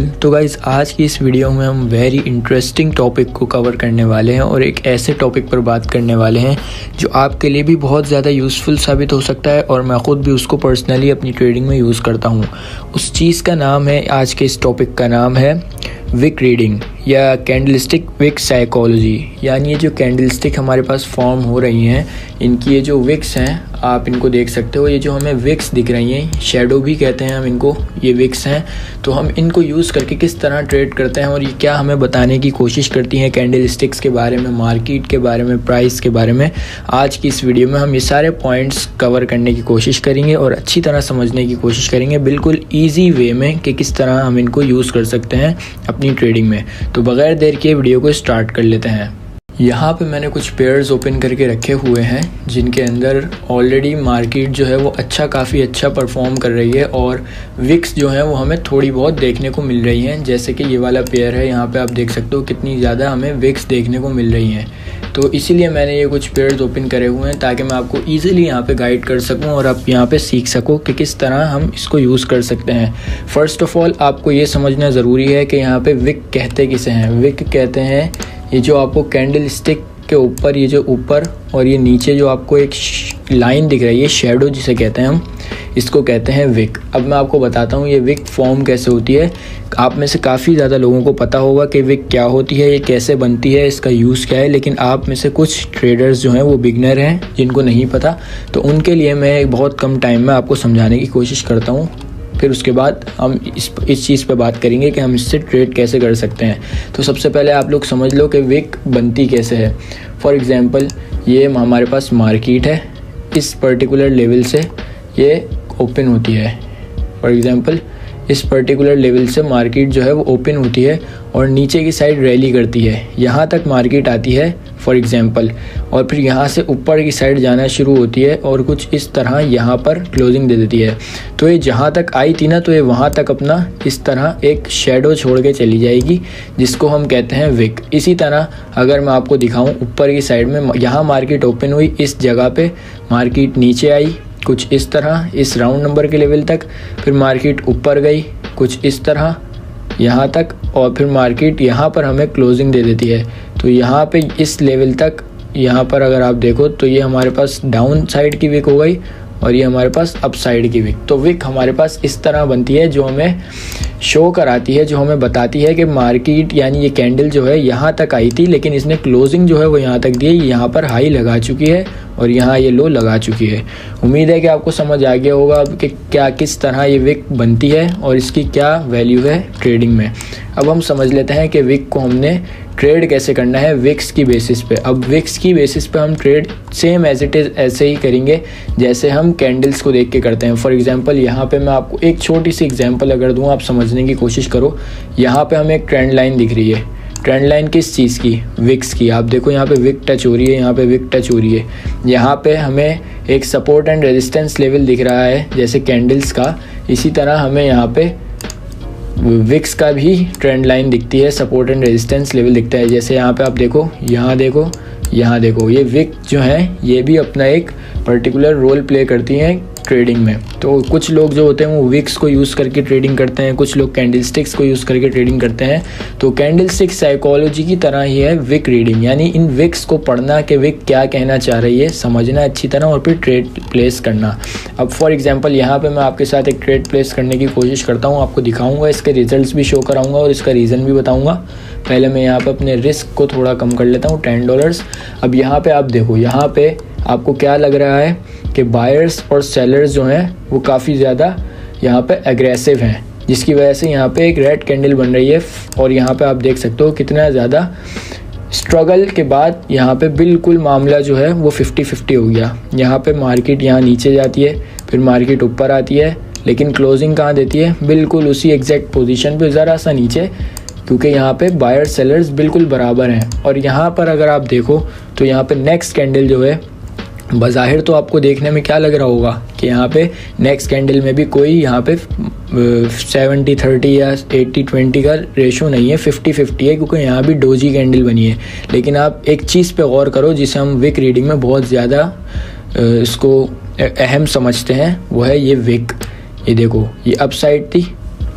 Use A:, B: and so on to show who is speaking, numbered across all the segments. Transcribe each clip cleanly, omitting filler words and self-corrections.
A: तो गाइज़ आज की इस वीडियो में हम वेरी इंटरेस्टिंग टॉपिक को कवर करने वाले हैं और एक ऐसे टॉपिक पर बात करने वाले हैं जो आपके लिए भी बहुत ज़्यादा यूज़फुल साबित हो सकता है और मैं ख़ुद भी उसको पर्सनली अपनी ट्रेडिंग में यूज़ करता हूँ। उस चीज़ का नाम है, आज के इस टॉपिक का नाम है विक रीडिंग या कैंडलस्टिक विक साइकोलॉजी। यानी ये जो कैंडलस्टिक हमारे पास फॉर्म हो रही हैं, इनकी ये जो विक्स हैं आप इनको देख सकते हो। ये जो हमें विक्स दिख रही हैं, शेडो भी कहते हैं हम इनको, ये विक्स हैं। तो हम इनको यूज़ करके किस तरह ट्रेड करते हैं और ये क्या हमें बताने की कोशिश करती हैं कैंडलस्टिक्स के बारे में, मार्केट के बारे में, प्राइस के बारे में। आज की इस वीडियो में हम ये सारे पॉइंट्स कवर करने की कोशिश करेंगे और अच्छी तरह समझने की कोशिश करेंगे बिल्कुल ईजी वे में कि किस तरह हम इनको यूज़ कर सकते हैं अपनी ट्रेडिंग में। तो बगैर देर के वीडियो को स्टार्ट कर लेते हैं। यहाँ पे मैंने कुछ पेयर्स ओपन करके रखे हुए हैं जिनके अंदर ऑलरेडी मार्केट जो है वो काफ़ी अच्छा परफॉर्म कर रही है और विक्स जो है वो हमें थोड़ी बहुत देखने को मिल रही हैं। जैसे कि ये वाला पेयर है, यहाँ पे आप देख सकते हो कितनी ज़्यादा हमें विक्स देखने को मिल रही हैं। तो इसीलिए मैंने ये कुछ पेयर्स ओपन करे हुए हैं ताकि मैं आपको ईजिली यहाँ पे गाइड कर सकूँ और आप यहाँ पे सीख सको कि किस तरह हम इसको यूज़ कर सकते हैं। फ़र्स्ट ऑफ़ ऑल आपको ये समझना ज़रूरी है कि यहाँ पे विक कहते किसे हैं। विक कहते हैं ये जो आपको कैंडल स्टिक के ऊपर, ये जो ऊपर और ये नीचे जो आपको एक लाइन दिख रही है, शेडो जिसे कहते हैं हम, इसको कहते हैं विक। अब मैं आपको बताता हूँ ये विक फॉर्म कैसे होती है। आप में से काफ़ी ज़्यादा लोगों को पता होगा कि विक क्या होती है, ये कैसे बनती है, इसका यूज़ क्या है, लेकिन आप में से कुछ ट्रेडर्स जो हैं वो बिगनर हैं जिनको नहीं पता। तो उनके लिए मैं बहुत कम टाइम में आपको समझाने की कोशिश करता हूँ। फिर उसके बाद हम इस चीज़ पे बात करेंगे कि हम इससे ट्रेड कैसे कर सकते हैं। तो सबसे पहले आप लोग समझ लो कि विक बनती कैसे है। फॉर एग्ज़ाम्पल ये हमारे पास मार्केट है, इस पर्टिकुलर लेवल से ये ओपन होती है। फॉर एग्ज़ाम्पल इस पर्टिकुलर लेवल से मार्केट जो है वो ओपन होती है और नीचे की साइड रैली करती है, यहाँ तक मार्केट आती है फॉर एग्ज़ाम्पल, और फिर यहाँ से ऊपर की साइड जाना शुरू होती है और कुछ इस तरह यहाँ पर क्लोजिंग दे देती है। तो ये जहाँ तक आई थी ना, तो ये वहाँ तक अपना इस तरह एक शेडो छोड़ के चली जाएगी जिसको हम कहते हैं विक। इसी तरह अगर मैं आपको दिखाऊँ, ऊपर की साइड में यहाँ मार्केट ओपन हुई, इस जगह पर मार्केट नीचे आई कुछ इस तरह इस राउंड नंबर के लेवल तक, फिर मार्केट ऊपर गई कुछ इस तरह यहाँ तक, और फिर मार्केट यहाँ पर हमें क्लोजिंग दे देती है। तो यहाँ पे इस लेवल तक, यहाँ पर अगर आप देखो तो ये हमारे पास डाउन साइड की विक हो गई और ये हमारे पास अप साइड की विक। तो विक हमारे पास इस तरह बनती है जो हमें शो कराती है, जो हमें बताती है कि मार्केट यानी ये कैंडल जो है यहाँ तक आई थी, लेकिन इसने क्लोजिंग जो है वो यहाँ तक दी है, यहाँ पर हाई लगा चुकी है और यहाँ ये लो लगा चुकी है। उम्मीद है कि आपको समझ आ गया होगा कि क्या किस तरह ये विक बनती है और इसकी क्या वैल्यू है ट्रेडिंग में। अब हम समझ लेते हैं कि विक को हमने ट्रेड कैसे करना है विक्स की बेसिस पे। अब विक्स की बेसिस पे हम trade same as it is ऐसे ही करेंगे जैसे हम कैंडल्स को देख के करते हैं। फॉर एग्जांपल यहाँ पे मैं आपको एक छोटी सी एग्जांपल अगर दूँ, आप समझने की कोशिश करो। यहाँ पे हमें एक ट्रेंड लाइन दिख रही है। ट्रेंड लाइन किस चीज़ की? विक्स की। आप देखो यहाँ पे विक टच हो रही है, यहाँ पे विक टच हो रही है। यहाँ पे हमें एक सपोर्ट एंड रेजिस्टेंस लेवल दिख रहा है जैसे कैंडल्स का। इसी तरह हमें यहाँ पे विक्स का भी ट्रेंड लाइन दिखती है, सपोर्ट एंड रेजिस्टेंस लेवल दिखता है। जैसे यहाँ पे आप देखो, यहाँ देखो, यहाँ देखो, ये विक जो है ये भी अपना एक पर्टिकुलर रोल प्ले करती हैं ट्रेडिंग में। तो कुछ लोग जो होते हैं वो विक्स को यूज़ करके ट्रेडिंग करते हैं, कुछ लोग कैंडलस्टिक्स को यूज़ करके ट्रेडिंग करते हैं। तो कैंडलस्टिक साइकोलॉजी की तरह ही है विक रीडिंग, यानी इन विक्स को पढ़ना कि विक क्या कहना चाह रही है, समझना अच्छी तरह और फिर ट्रेड प्लेस करना। अब फॉर एग्जांपल यहाँ पे मैं आपके साथ एक ट्रेड प्लेस करने की कोशिश करता हूँ, आपको दिखाऊँगा, इसके रिजल्ट्स भी शो कराऊँगा और इसका रीज़न भी बताऊँगा। पहले मैं यहाँ पर अपने रिस्क को थोड़ा कम कर लेता हूँ, $10। अब यहाँ पर आप देखो, यहाँ पर आपको क्या लग रहा है कि बायर्स और सेलर्स जो हैं वो काफ़ी ज़्यादा यहाँ पे एग्रेसिव हैं, जिसकी वजह से यहाँ पे एक रेड कैंडल बन रही है। और यहाँ पे आप देख सकते हो कितना ज़्यादा स्ट्रगल के बाद यहाँ पे बिल्कुल मामला जो है वो 50-50 हो गया। यहाँ पे मार्केट यहाँ नीचे जाती है, फिर मार्केट ऊपर आती है, लेकिन क्लोजिंग कहाँ देती है? बिल्कुल उसी एग्जैक्ट पोजीशन पे, ज़रा सा नीचे, क्योंकि यहाँ पे बायर सेलर्स बिल्कुल बराबर हैं। और यहाँ पर अगर आप देखो तो यहाँ पे नेक्स्ट कैंडल जो है, बज़ाहिर तो आपको देखने में क्या लग रहा होगा कि यहाँ पे नेक्स्ट कैंडल में भी कोई यहाँ पे 70-30 या 80-20 का रेशो नहीं है, 50-50 है, क्योंकि यहाँ भी डोजी कैंडल बनी है। लेकिन आप एक चीज़ पे गौर करो जिसे हम विक रीडिंग में बहुत ज़्यादा इसको अहम समझते हैं, वो है ये विक। ये देखो, ये अप साइड थी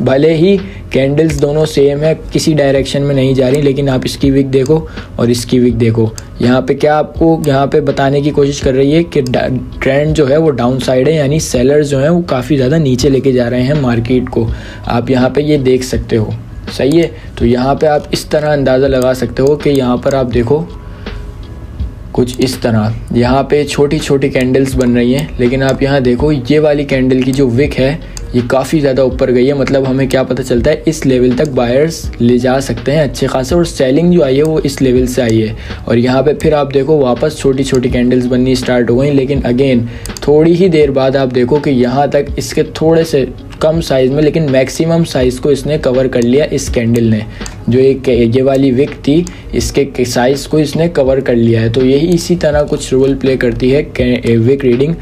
A: भले ही कैंडल्स दोनों सेम है, किसी डायरेक्शन में नहीं जा रही, लेकिन आप इसकी विक देखो और इसकी विक देखो। यहाँ पे क्या आपको यहाँ पे बताने की कोशिश कर रही है कि ट्रेंड जो है वो डाउन साइड है, यानी सेलर्स जो हैं वो काफ़ी ज़्यादा नीचे लेके जा रहे हैं मार्केट को। आप यहाँ पे ये देख सकते हो, सही है। तो यहाँ पे आप इस तरह अंदाज़ा लगा सकते हो कि यहाँ पर आप देखो कुछ इस तरह यहाँ पे छोटी छोटी कैंडल्स बन रही हैं, लेकिन आप यहाँ देखो ये वाली कैंडल की जो विक है ये काफ़ी ज़्यादा ऊपर गई है। मतलब हमें क्या पता चलता है, इस लेवल तक बायर्स ले जा सकते हैं अच्छे खासे, और सेलिंग जो आई है वो इस लेवल से आई है। और यहाँ पे फिर आप देखो वापस छोटी छोटी कैंडल्स बननी स्टार्ट हो गई, लेकिन अगेन थोड़ी ही देर बाद आप देखो कि यहाँ तक इसके थोड़े से कम साइज़ में, लेकिन मैक्सिमम साइज़ को इसने कवर कर लिया इस कैंडल ने। जो एक ये वाली विक थी इसके साइज़ को इसने कवर कर लिया है। तो यही इसी तरह कुछ रोल प्ले करती है विक रीडिंग।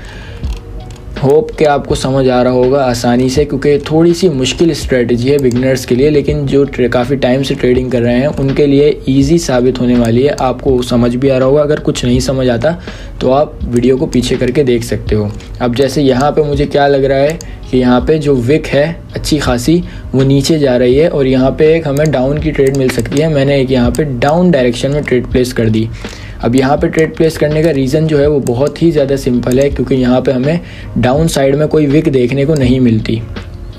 A: होप कि आपको समझ आ रहा होगा आसानी से, क्योंकि थोड़ी सी मुश्किल स्ट्रेटजी है बिगनर्स के लिए, लेकिन जो काफ़ी टाइम से ट्रेडिंग कर रहे हैं उनके लिए इजी साबित होने वाली है। आपको समझ भी आ रहा होगा। अगर कुछ नहीं समझ आता तो आप वीडियो को पीछे करके देख सकते हो। अब जैसे यहाँ पे मुझे क्या लग रहा है कि यहाँ पे जो विक है अच्छी खासी वो नीचे जा रही है, और यहाँ पे एक हमें डाउन की ट्रेड मिल सकती है। मैंने एक यहाँ पे डाउन डायरेक्शन में ट्रेड प्लेस कर दी। अब यहाँ पे ट्रेड प्लेस करने का रीज़न जो है वो बहुत ही ज़्यादा सिंपल है, क्योंकि यहाँ पे हमें डाउन साइड में कोई विक देखने को नहीं मिलती।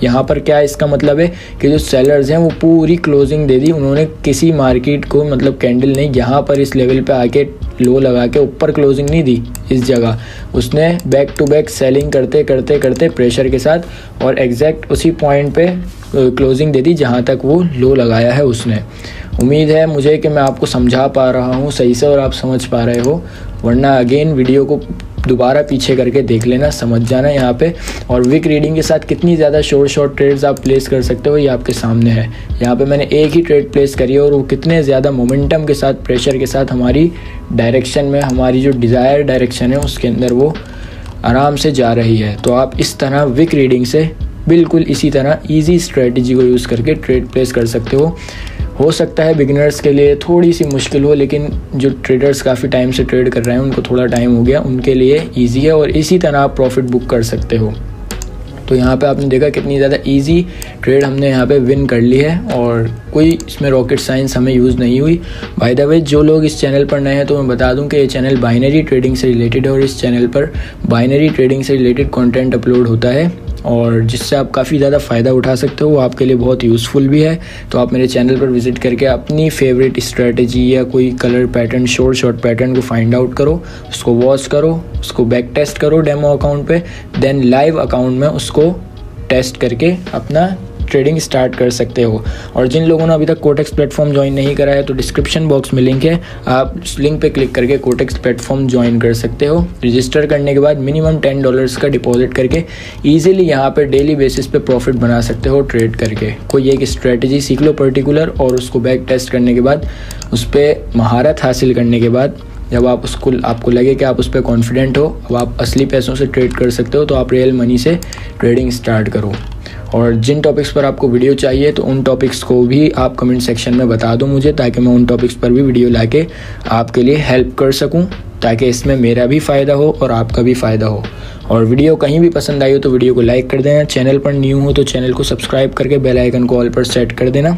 A: यहाँ पर क्या इसका मतलब है कि जो सेलर्स हैं वो पूरी क्लोजिंग दे दी उन्होंने, किसी मार्केट को मतलब कैंडल नहीं यहाँ पर इस लेवल पे आके लो लगा के ऊपर क्लोजिंग नहीं दी इस जगह, उसने बैक टू बैक सेलिंग करते करते करते प्रेशर के साथ और एग्जैक्ट उसी पॉइंट पे क्लोजिंग दे दी जहाँ तक वो लो लगाया है उसने। उम्मीद है मुझे कि मैं आपको समझा पा रहा हूँ सही से और आप समझ पा रहे हो, वरना अगेन वीडियो को दोबारा पीछे करके देख लेना, समझ जाना यहाँ पे। और विक रीडिंग के साथ कितनी ज़्यादा शॉर्ट ट्रेड्स आप प्लेस कर सकते हो ये आपके सामने है। यहाँ पे मैंने एक ही ट्रेड प्लेस करी है और वो कितने ज़्यादा मोमेंटम के साथ, प्रेशर के साथ हमारी डायरेक्शन में, हमारी जो डिज़ायर डायरेक्शन है उसके अंदर वो आराम से जा रही है। तो आप इस तरह विक रीडिंग से बिल्कुल इसी तरह ईजी स्ट्रेटजी को यूज़ करके ट्रेड प्लेस कर सकते हो सकता है बिगिनर्स के लिए थोड़ी सी मुश्किल हो, लेकिन जो ट्रेडर्स काफ़ी टाइम से ट्रेड कर रहे हैं उनको थोड़ा टाइम हो गया, उनके लिए इजी है और इसी तरह आप प्रॉफिट बुक कर सकते हो। तो यहाँ पे आपने देखा कितनी ज़्यादा इजी ट्रेड हमने यहाँ पे विन कर ली है और कोई इसमें रॉकेट साइंस हमें यूज़ नहीं हुई। बाय द वे जो लोग इस चैनल पर नए हैं तो मैं बता दूं कि ये चैनल बाइनरी ट्रेडिंग से रिलेटेड है और इस चैनल पर बाइनरी ट्रेडिंग से रिलेटेड कंटेंट अपलोड होता है और जिससे आप काफ़ी ज़्यादा फ़ायदा उठा सकते हो, वो आपके लिए बहुत यूज़फुल भी है। तो आप मेरे चैनल पर विजिट करके अपनी फेवरेट स्ट्रेटजी या कोई कलर पैटर्न, शॉर्ट पैटर्न को फाइंड आउट करो, उसको वॉच करो, उसको बैक टेस्ट करो डेमो अकाउंट पे, देन लाइव अकाउंट में उसको टेस्ट करके अपना ट्रेडिंग स्टार्ट कर सकते हो। और जिन लोगों ने अभी तक कोटेक्स प्लेटफॉर्म ज्वाइन नहीं करा है तो डिस्क्रिप्शन बॉक्स में लिंक है, आप उस लिंक पे क्लिक करके कोटेक्स प्लेटफॉर्म ज्वाइन कर सकते हो। रजिस्टर करने के बाद मिनिमम $10 का डिपॉजिट करके ईजिली यहाँ पे डेली बेसिस पे प्रॉफिट बना सकते हो ट्रेड करके। कोई एक स्ट्रेटजी सीख लो पर्टिकुलर और उसको बैक टेस्ट करने के बाद, उस पर महारत हासिल करने के बाद, जब आप आपको लगे कि आप उस पर कॉन्फिडेंट हो, अब आप असली पैसों से ट्रेड कर सकते हो, तो आप रियल मनी से ट्रेडिंग स्टार्ट करो। और जिन टॉपिक्स पर आपको वीडियो चाहिए तो उन टॉपिक्स को भी आप कमेंट सेक्शन में बता दो मुझे, ताकि मैं उन टॉपिक्स पर भी वीडियो लाके आपके लिए हेल्प कर सकूं, ताकि इसमें मेरा भी फ़ायदा हो और आपका भी फ़ायदा हो। और वीडियो कहीं भी पसंद आई हो तो वीडियो को लाइक कर देना, चैनल पर न्यू हो तो चैनल को सब्सक्राइब करके बेल आइकन को ऑल पर सेट कर देना,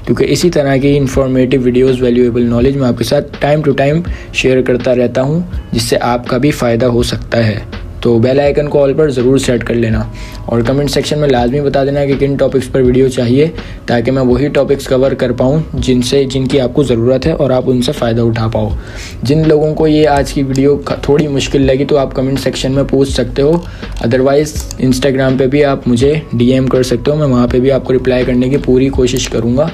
A: क्योंकि इसी तरह की इन्फॉर्मेटिव वीडियोस, वैल्यूएबल नॉलेज मैं आपके साथ टाइम टू टाइम शेयर करता रहता हूं, जिससे आपका भी फ़ायदा हो सकता है। तो बेल आइकन को ऑल पर ज़रूर सेट कर लेना और कमेंट सेक्शन में लाजमी बता देना कि किन टॉपिक्स पर वीडियो चाहिए, ताकि मैं वही टॉपिक्स कवर कर पाऊँ जिनकी आपको ज़रूरत है और आप उनसे फ़ायदा उठा पाओ। जिन लोगों को ये आज की वीडियो थोड़ी मुश्किल लगी तो आप कमेंट सेक्शन में पूछ सकते हो, अदरवाइज़ इंस्टाग्राम पे भी आप मुझे DM कर सकते हो, मैं वहाँ पे भी आपको रिप्लाई करने की पूरी कोशिश करूँगा।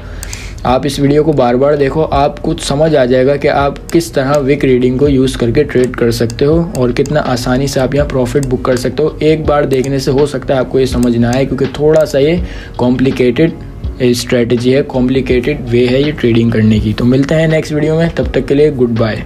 A: आप इस वीडियो को बार बार देखो, आपको समझ आ जाएगा कि आप किस तरह विक रीडिंग को यूज़ करके ट्रेड कर सकते हो और कितना आसानी से आप यहाँ प्रॉफिट बुक कर सकते हो। एक बार देखने से हो सकता है आपको ये समझ ना आए, क्योंकि थोड़ा सा ये कॉम्प्लिकेटेड स्ट्रेटजी है, कॉम्प्लिकेटेड वे है ये ट्रेडिंग करने की। तो मिलते हैं नेक्स्ट वीडियो में, तब तक के लिए गुड बाय।